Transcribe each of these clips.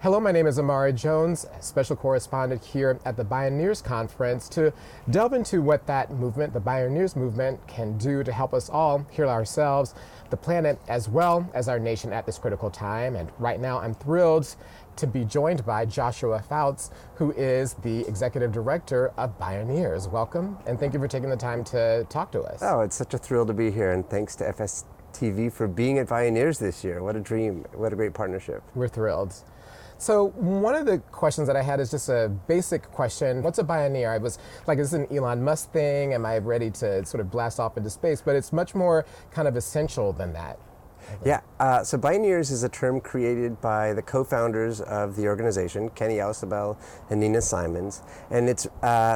Hello, my name is Imara Jones, special correspondent here at the Bioneers conference to delve into what that movement, the Bioneers movement, can do to help us all heal ourselves, the planet, as well as our nation at this critical time. And right now I'm thrilled to be joined by Joshua Fouts, who is the Executive Director of Bioneers. Welcome, and thank you for taking the time to talk to us. Oh, it's such a thrill to be here, and thanks to FSTV for being at Bioneers this year. What a dream, what a great partnership. We're thrilled. So one of the questions that I had is just a basic question. What's a Bioneer? I was like, is this an Elon Musk thing? Am I ready to sort of blast off into space? But it's much more kind of essential than that. Yeah, so Bioneers is a term created by the co-founders of the organization, Kenny Elsa and Nina Simons, and it's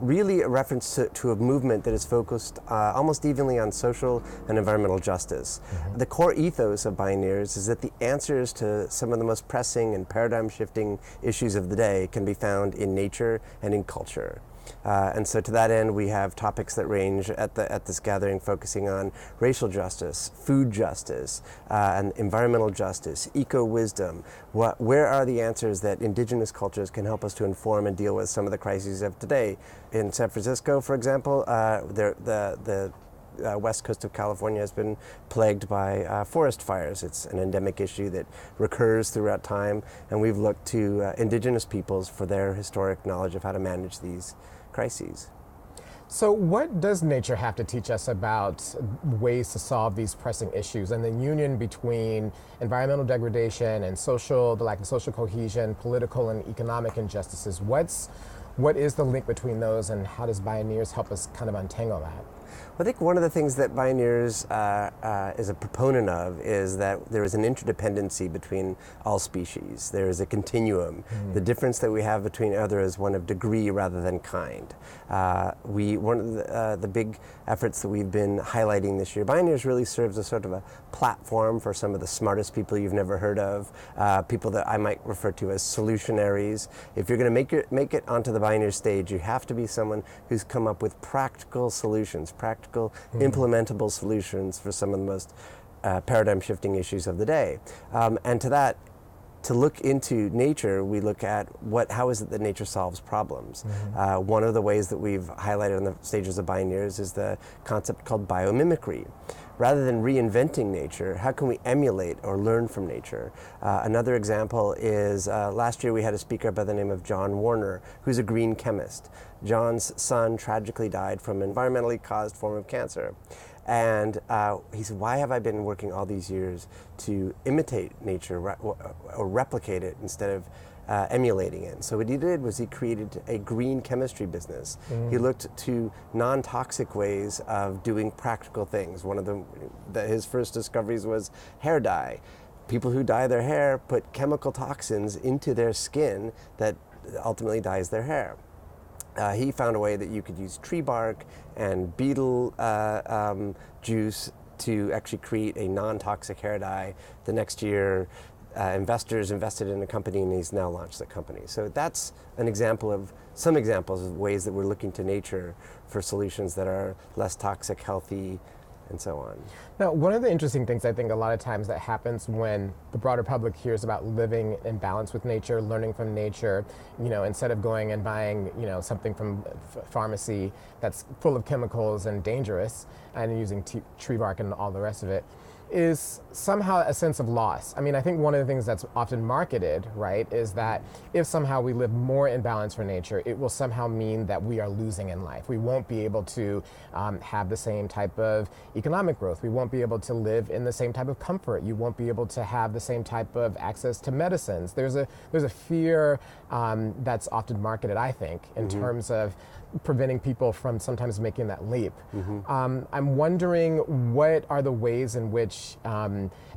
really a reference to a movement that is focused almost evenly on social and environmental justice. Mm-hmm. The core ethos of Bioneers is that the answers to some of the most pressing and paradigm-shifting issues of the day can be found in nature and in culture. And so to that end, we have topics that range at this gathering focusing on racial justice, food justice, and environmental justice, eco-wisdom. Where are the answers that indigenous cultures can help us to inform and deal with some of the crises of today? In San Francisco, for example, the west coast of California has been plagued by forest fires. It's an endemic issue that recurs throughout time, and we've looked to indigenous peoples for their historic knowledge of how to manage these crises. So what does nature have to teach us about ways to solve these pressing issues and the union between environmental degradation and the lack of social cohesion, political and economic injustices? What is the link between those, and how does Bioneers help us kind of untangle that? I think one of the things that Bioneers is a proponent of is that there is an interdependency between all species. There is a continuum. The difference that we have between others is one of degree rather than kind. One of the big efforts that we've been highlighting this year, Bioneers really serves as sort of a platform for some of the smartest people you've never heard of, people that I might refer to as solutionaries. If you're going to make it onto the Bioneers stage, you have to be someone who's come up with practical solutions, practical, implementable solutions for some of the most paradigm-shifting issues of the day. And to look into nature, we look at how is it that nature solves problems. One of the ways that we've highlighted on the stages of Bioneers is the concept called biomimicry. Rather than reinventing nature, how can we emulate or learn from nature? Another example is last year we had a speaker by the name of John Warner, who's a green chemist. John's son tragically died from an environmentally caused form of cancer. And he said, why have I been working all these years to imitate nature or replicate it instead of emulating it? So what he did was he created a green chemistry business. He looked to non-toxic ways of doing practical things. One of his first discoveries was hair dye. People who dye their hair put chemical toxins into their skin that ultimately dyes their hair. He found a way that you could use tree bark and beetle juice to actually create a non-toxic hair dye. The next year, investors invested in a company, and he's now launched the company. So that's some examples of ways that we're looking to nature for solutions that are less toxic, healthy, and so on. Now, one of the interesting things I think a lot of times that happens when the broader public hears about living in balance with nature, learning from nature, instead of going and buying, something from pharmacy that's full of chemicals and dangerous and using tree bark and all the rest of it, is somehow a sense of loss. I mean, I think one of the things that's often marketed, right, is that if somehow we live more in balance for nature, it will somehow mean that we are losing in life. We won't be able to have the same type of economic growth. We won't be able to live in the same type of comfort. You won't be able to have the same type of access to medicines. There's a fear that's often marketed, I think, in terms of preventing people from sometimes making that leap. I'm wondering, what are the ways in which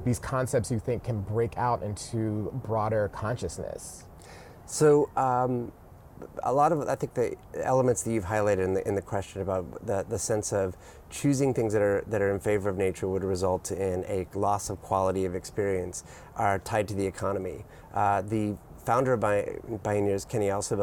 these concepts you think can break out into broader consciousness? So a lot of, I think, the elements that you've highlighted in the question about the sense of choosing things that are in favor of nature would result in a loss of quality of experience are tied to the economy. The founder of Bioneers, Kenny Elsa,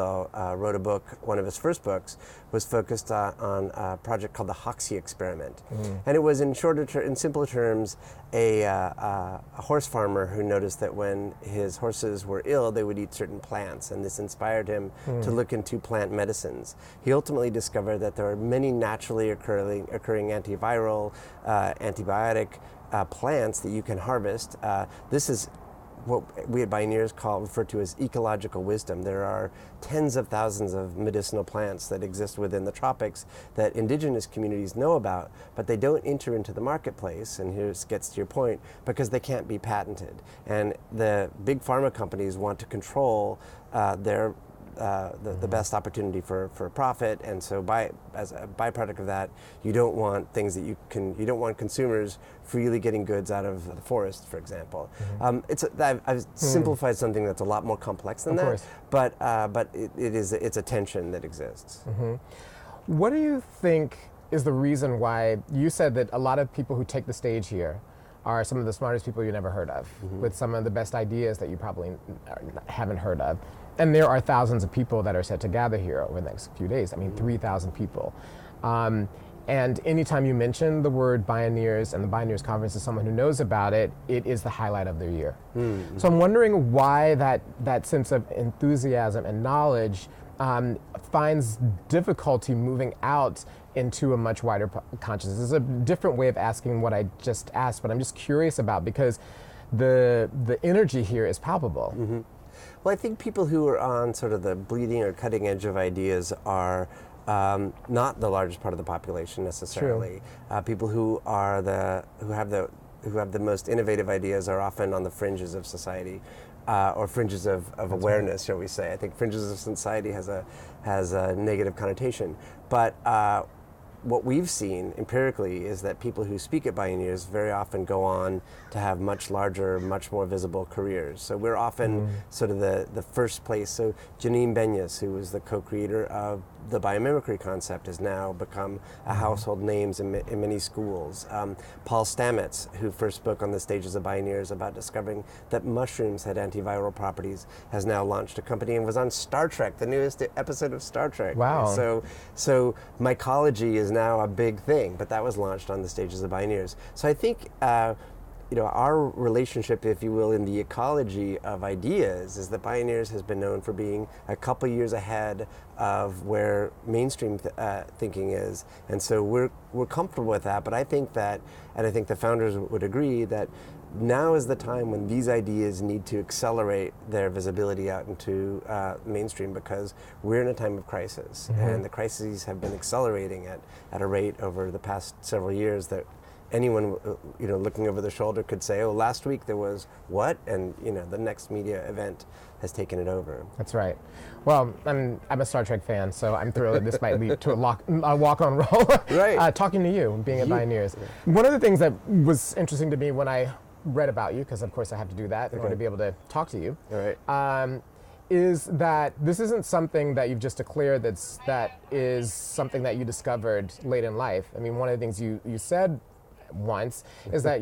wrote a book. One of his first books was focused on a project called the Hoxie experiment, and it was in simple terms, a horse farmer who noticed that when his horses were ill, they would eat certain plants, and this inspired him to look into plant medicines. He ultimately discovered that there are many naturally occurring antiviral, antibiotic plants that you can harvest. This is what we at Bioneers refer to as ecological wisdom. There are tens of thousands of medicinal plants that exist within the tropics that indigenous communities know about, but they don't enter into the marketplace, and here gets to your point, because they can't be patented. And the big pharma companies want to control the best opportunity for profit, and so as a byproduct of that, you don't want things that you don't want consumers freely getting goods out of the forest, for example. I've simplified something that's a lot more complex than that, but it's a tension that exists. What do you think is the reason why you said that a lot of people who take the stage here are some of the smartest people you never heard of, with some of the best ideas that you probably haven't heard of? And there are thousands of people that are set to gather here over the next few days. I mean, 3,000 people. And anytime you mention the word Bioneers and the Bioneers Conference to someone who knows about it, it is the highlight of their year. So I'm wondering why that sense of enthusiasm and knowledge finds difficulty moving out into a much wider consciousness. It's a different way of asking what I just asked, but I'm just curious about, because the energy here is palpable. Well, I think people who are on sort of the bleeding or cutting edge of ideas are not the largest part of the population necessarily. People who have the most innovative ideas are often on the fringes of society, or fringes of awareness, shall we say. I think fringes of society has a negative connotation, but what we've seen empirically is that people who speak at Bioneers very often go on to have much larger, much more visible careers. So we're often sort of the first place. So Janine Benyus, who was the co-creator of the biomimicry concept, has now become a household name in many schools. Paul Stamets, who first spoke on the stages of Bioneers about discovering that mushrooms had antiviral properties, has now launched a company and was on Star Trek, the newest episode of Star Trek. Wow. So mycology is now a big thing, but that was launched on the stages of Bioneers. So I think our relationship, if you will, in the ecology of ideas is that Bioneers has been known for being a couple years ahead of where mainstream thinking is, and so we're comfortable with that. But I think that, and I think the founders would agree, that now is the time when these ideas need to accelerate their visibility out into mainstream, because we're in a time of crisis, and the crises have been accelerating at a rate over the past several years that anyone looking over the shoulder could say, oh, last week there was what, and the next media event has taken it over. That's right. Well, I'm a Star Trek fan, so I'm thrilled that this might lead to a walk-on role. Right. Talking to you, being at Bioneers. One of the things that was interesting to me when I read about you, because of course I have to do that in order to be able to talk to you, is that this isn't something that you've just declared that is something that you discovered late in life. I mean, one of the things you said once is that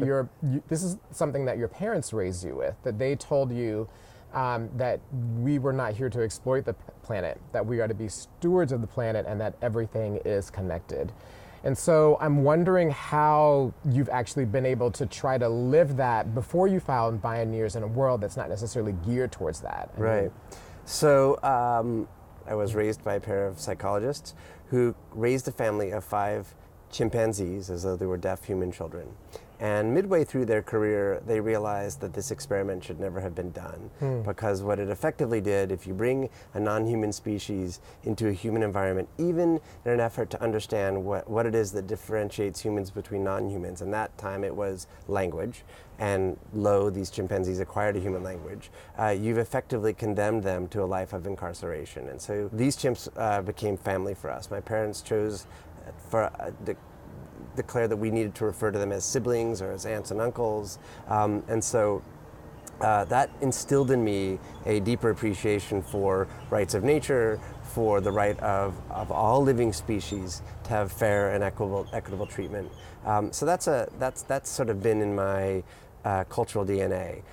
this is something that your parents raised you with, that they told you that we were not here to exploit the planet, that we are to be stewards of the planet, and that everything is connected. And so I'm wondering how you've actually been able to try to live that before you found Bioneers in a world that's not necessarily geared towards that. Right. So I was raised by a pair of psychologists who raised a family of 5 chimpanzees as though they were deaf human children. And midway through their career, they realized that this experiment should never have been done, because what it effectively did, if you bring a non-human species into a human environment, even in an effort to understand what it is that differentiates humans between non-humans, and that time it was language, and these chimpanzees acquired a human language, you've effectively condemned them to a life of incarceration. And so these chimps became family for us. My parents chose declare that we needed to refer to them as siblings or as aunts and uncles, and so that instilled in me a deeper appreciation for rights of nature, for the right of all living species to have fair and equitable treatment. So that's sort of been in my cultural DNA.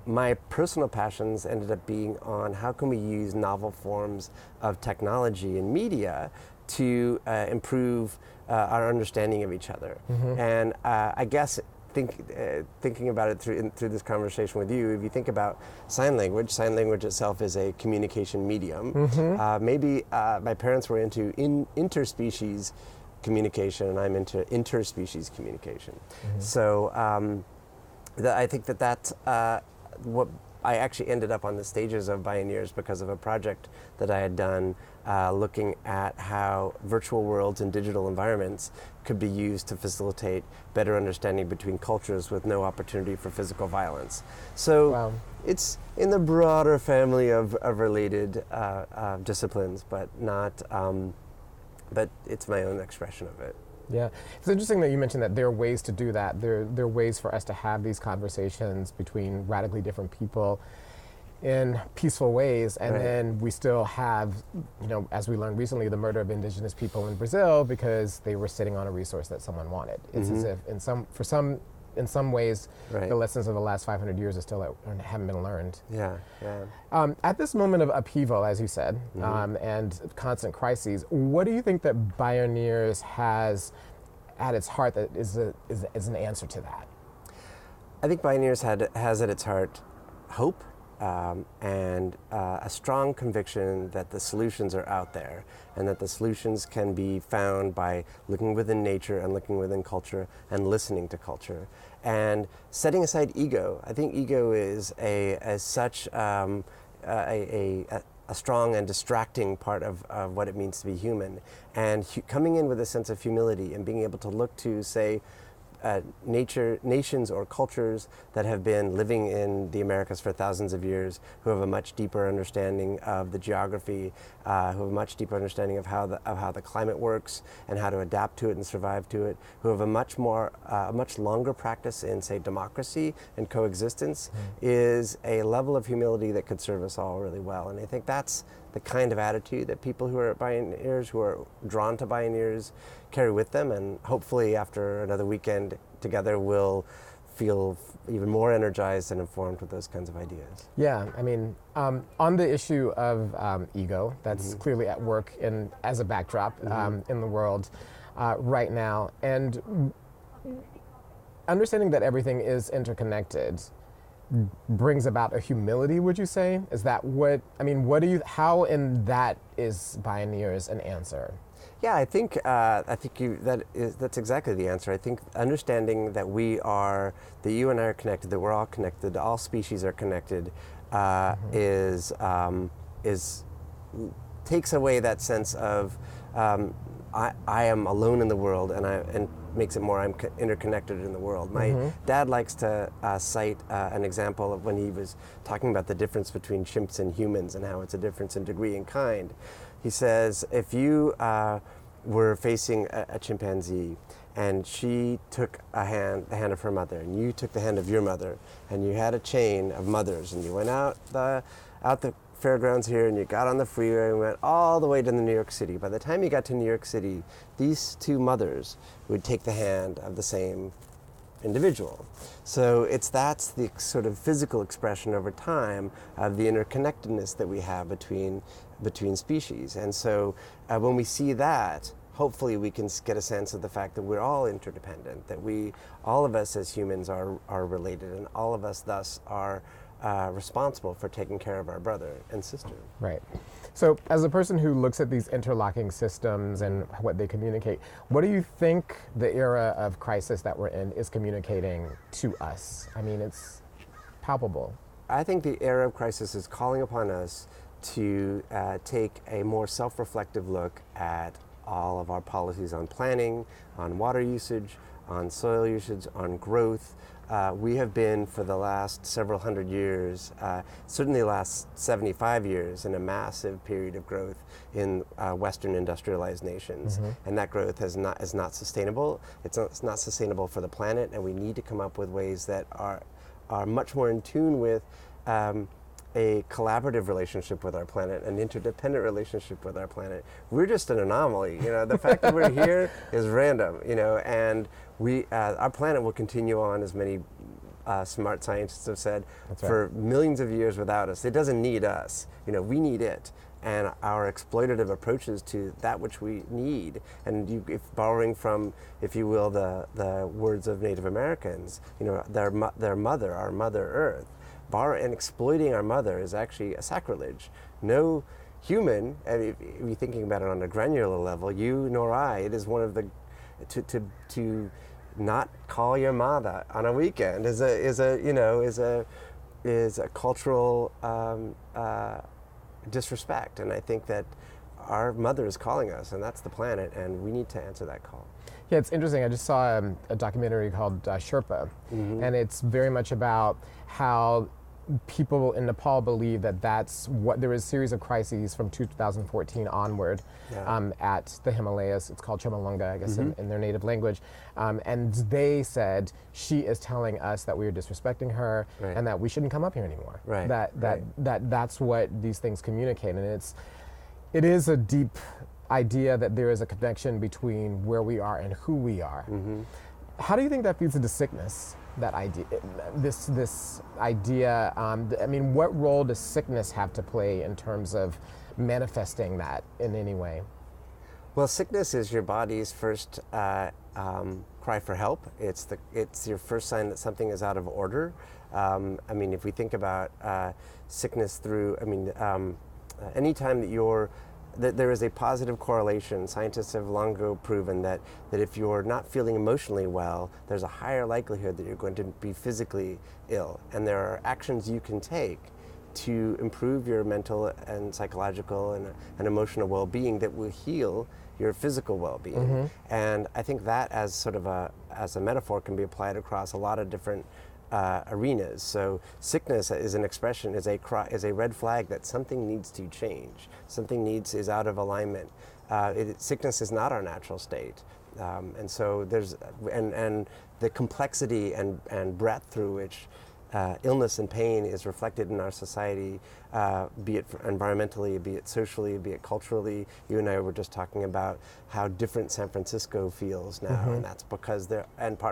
My personal passions ended up being on how can we use novel forms of technology and media to improve our understanding of each other. And I guess thinking about it through this conversation with you, if you think about sign language itself is a communication medium. Maybe my parents were into interspecies communication, and I'm into interspecies communication. So I think that's what I actually ended up on the stages of Bioneers because of a project that I had done looking at how virtual worlds and digital environments could be used to facilitate better understanding between cultures with no opportunity for physical violence. So it's in the broader family of related disciplines, but not, but it's my own expression of it. Yeah, it's interesting that you mentioned that there are ways to do that. There are ways for us to have these conversations between radically different people in peaceful ways, and then we still have, as we learned recently, the murder of indigenous people in Brazil because they were sitting on a resource that someone wanted. It's as if in some ways, the lessons of the last 500 years are still haven't been learned. At this moment of upheaval, as you said, and constant crises, what do you think that Bioneers has at its heart that is an answer to that? I think Bioneers has at its heart hope and a strong conviction that the solutions are out there, and that the solutions can be found by looking within nature and looking within culture and listening to culture, and setting aside ego. I think ego is a strong and distracting part of what it means to be human, and coming in with a sense of humility and being able to look to, say, nations or cultures that have been living in the Americas for thousands of years, who have a much deeper understanding of the geography, who have a much deeper understanding of how the climate works and how to adapt to it and survive to it, who have a much longer practice in, say, democracy and coexistence, is a level of humility that could serve us all really well. And I think that's the kind of attitude that people who are at Bioneers, who are drawn to Bioneers, carry with them, and hopefully after another weekend together we'll feel even more energized and informed with those kinds of ideas. Yeah, I mean, on the issue of ego, that's clearly at work as a backdrop in the world right now, and understanding that everything is interconnected brings about a humility, would you say? Is that how in that is Bioneers an answer? Yeah, I think that's exactly the answer. I think understanding that that you and I are connected, that we're all connected, all species are connected, takes away that sense of I am alone in the world, and makes it more I'm interconnected in the world. My dad likes to cite an example of when he was talking about the difference between chimps and humans and how it's a difference in degree and kind. He says, if you were facing a chimpanzee and she took the hand of her mother, and you took the hand of your mother, and you had a chain of mothers, and you went out the fairgrounds here, and you got on the freeway and went all the way to New York City. By the time you got to New York City, these two mothers would take the hand of the same individual. So that's the sort of physical expression over time of the interconnectedness that we have between species. And so when we see that, hopefully we can get a sense of the fact that we're all interdependent, that all of us as humans are related, and all of us thus are responsible for taking care of our brother and sister. Right. So as a person who looks at these interlocking systems and what they communicate, what do you think the era of crisis that we're in is communicating to us? I mean, it's palpable. I think the era of crisis is calling upon us to take a more self-reflective look at all of our policies on planning, on water usage, on soil usage, on growth. We have been, for the last several hundred years, certainly the last 75 years, in a massive period of growth in Western industrialized nations. And that growth is not sustainable. It's not sustainable for the planet, and we need to come up with ways that are much more in tune with a collaborative relationship with our planet, an interdependent relationship with our planet. We're just an anomaly. The fact that we're here is random. And our planet will continue on as many smart scientists have said, That's for millions of years without us. It doesn't need us. We need it. And our exploitative approaches to that which we need, and if borrowing from, if you will, the words of Native Americans, their mother, our Mother Earth, and exploiting our mother is actually a sacrilege. No human, and if you're thinking about it on a granular level, you nor I, it is one of the to not call your mother on a weekend is a cultural disrespect, and I think that our mother is calling us, and that's the planet, and we need to answer that call. Yeah, it's interesting. I just saw a documentary called Sherpa, and it's very much about how people in Nepal believe that that's what, there is a series of crises from 2014 onward at the Himalayas. It's called Chomolungma, I guess, in their native language. And they said, she is telling us that we are disrespecting her and that we shouldn't come up here anymore. That's what these things communicate. And it is a deep idea that there is a connection between where we are and who we are. How do you think that feeds into sickness? That idea, this idea. I mean, what role does sickness have to play in terms of manifesting that in any way? Well, sickness is your body's first cry for help. It's your first sign that something is out of order. I mean, if we think about sickness through, anytime that there is a positive correlation. Scientists have long ago proven that if you're not feeling emotionally well, there's a higher likelihood that you're going to be physically ill. And there are actions you can take to improve your mental and psychological and emotional well-being that will heal your physical well-being. And I think that as sort of as a metaphor can be applied across a lot of different arenas. So sickness is an expression, is a red flag that something needs to change. Something is out of alignment. Sickness is not our natural state. And so there's, and the complexity and breadth through which illness and pain is reflected in our society, be it environmentally, be it socially, be it culturally. You and I were just talking about how different San Francisco feels now, and that's because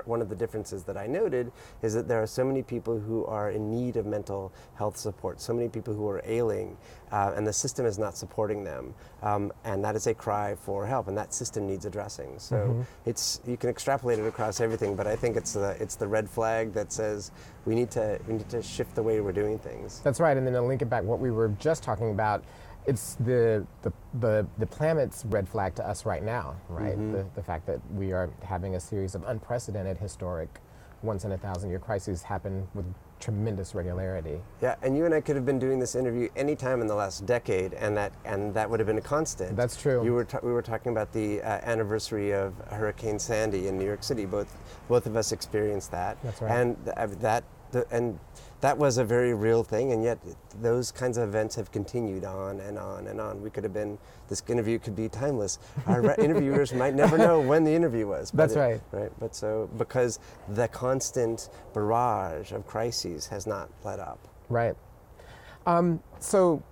one of the differences that I noted is that there are so many people who are in need of mental health support, so many people who are ailing, and the system is not supporting them, and that is a cry for help, and that system needs addressing. So you can extrapolate it across everything, but I think it's the red flag that says we need to shift the way we're doing things. That's right, and then to link it back, what we were just talking about, it's the planet's red flag to us right now, right? The fact that we are having a series of unprecedented, historic, once in a 1,000-year crises happen with tremendous regularity. Yeah, and you and I could have been doing this interview any time in the last decade, and that would have been a constant. That's true. We were talking about the anniversary of Hurricane Sandy in New York City. Both of us experienced that. That's right. And that was a very real thing, and yet those kinds of events have continued on and on and on. This interview could be timeless. Our interviewers might never know when the interview was. That's right. Right. But so, because the constant barrage of crises has not let up. Right. So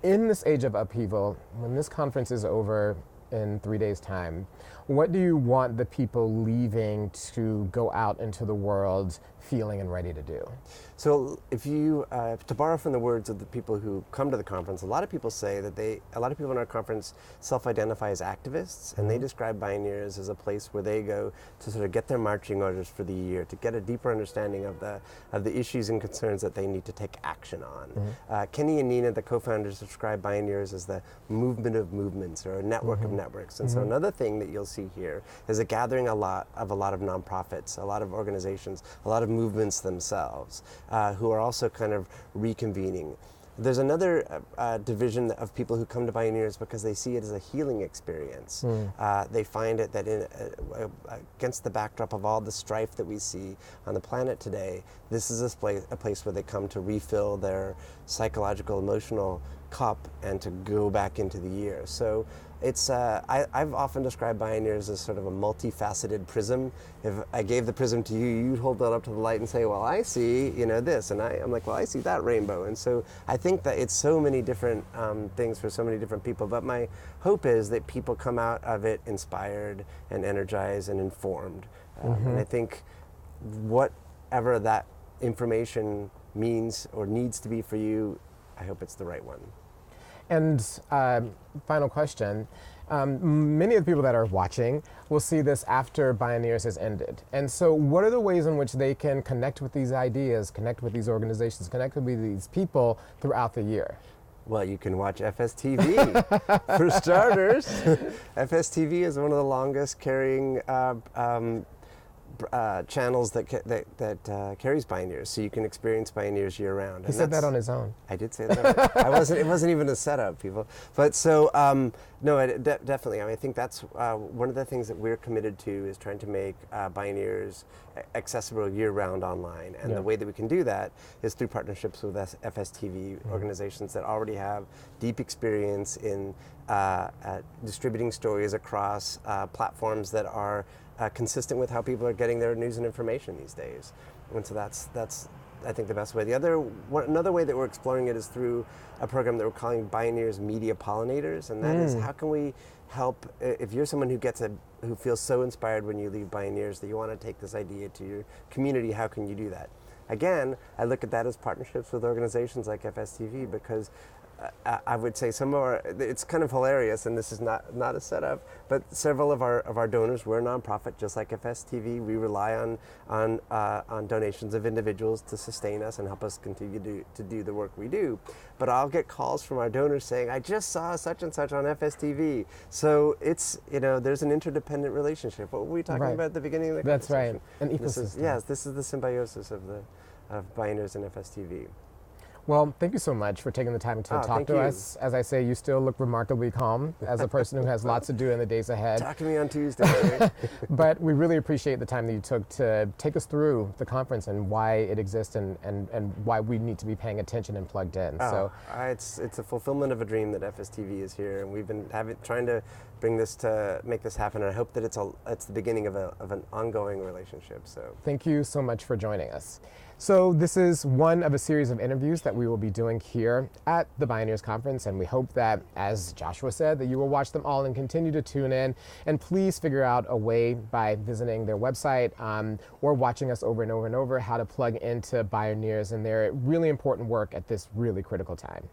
in this age of upheaval, when this conference is over in 3 days' time, what do you want the people leaving to go out into the world feeling and ready to do? So if you, to borrow from the words of the people who come to the conference, a lot of people say that a lot of people in our conference self-identify as activists, and they describe Bioneers as a place where they go to sort of get their marching orders for the year, to get a deeper understanding of the issues and concerns that they need to take action on. Kenny and Nina, the co-founders, describe Bioneers as the movement of movements, or a network of networks. And so another thing that you'll see here is a gathering of a lot of nonprofits, a lot of organizations, a lot of movements themselves, who are also kind of reconvening. There's another division of people who come to Bioneers because they see it as a healing experience. They find it that against the backdrop of all the strife that we see on the planet today, this is a place where they come to refill their psychological, emotional cup and to go back into the year. So it's I've often described Bioneers as sort of a multifaceted prism. If I gave the prism to you, you'd hold that up to the light and say, well, I see, this, and I'm like, well, I see that rainbow. And so I think that it's so many different things for so many different people, but my hope is that people come out of it inspired and energized and informed. And I think what whatever that information means or needs to be for you, I hope it's the right one. And final question. Many of the people that are watching will see this after Bioneers has ended. And so what are the ways in which they can connect with these ideas, connect with these organizations, connect with these people throughout the year? Well, you can watch FSTV for starters. FSTV is one of the longest carrying channels that carries Bioneers, so you can experience Bioneers year round. He said that on his own. I did say that. It wasn't even a setup, people. But so no, definitely. I mean, I think that's one of the things that we're committed to is trying to make Bioneers accessible year round online, and the way that we can do that is through partnerships with FSTV organizations that already have deep experience in distributing stories across platforms that are consistent with how people are getting their news and information these days. And so that's I think the best way. Another way that we're exploring it is through a program that we're calling Bioneers Media Pollinators, and that is how can we help, if you're someone who feels so inspired when you leave Bioneers that you want to take this idea to your community, how can you do that? Again, I look at that as partnerships with organizations like FSTV, because I would say it's kind of hilarious, and this is not a setup, but several of our donors, we're a nonprofit just like FSTV. We rely on donations of individuals to sustain us and help us continue to do the work we do. But I'll get calls from our donors saying, I just saw such and such on FSTV. So it's, there's an interdependent relationship. What were we talking about at the beginning of the conversation? That's right, an ecosystem. This is the symbiosis of Bioneers and FSTV. Well, thank you so much for taking the time to talk to us. As I say, you still look remarkably calm as a person who has lots to do in the days ahead. Talk to me on Tuesday. But we really appreciate the time that you took to take us through the conference and why it exists and why we need to be paying attention and plugged in. It's a fulfillment of a dream that FSTV is here, and we've been trying to bring this to make this happen, and I hope that it's the beginning of an ongoing relationship. So thank you so much for joining us. So this is one of a series of interviews that we will be doing here at the Bioneers Conference, and we hope that, as Joshua said, that you will watch them all and continue to tune in. And please figure out a way by visiting their website or watching us over and over and over how to plug into Bioneers and their really important work at this really critical time.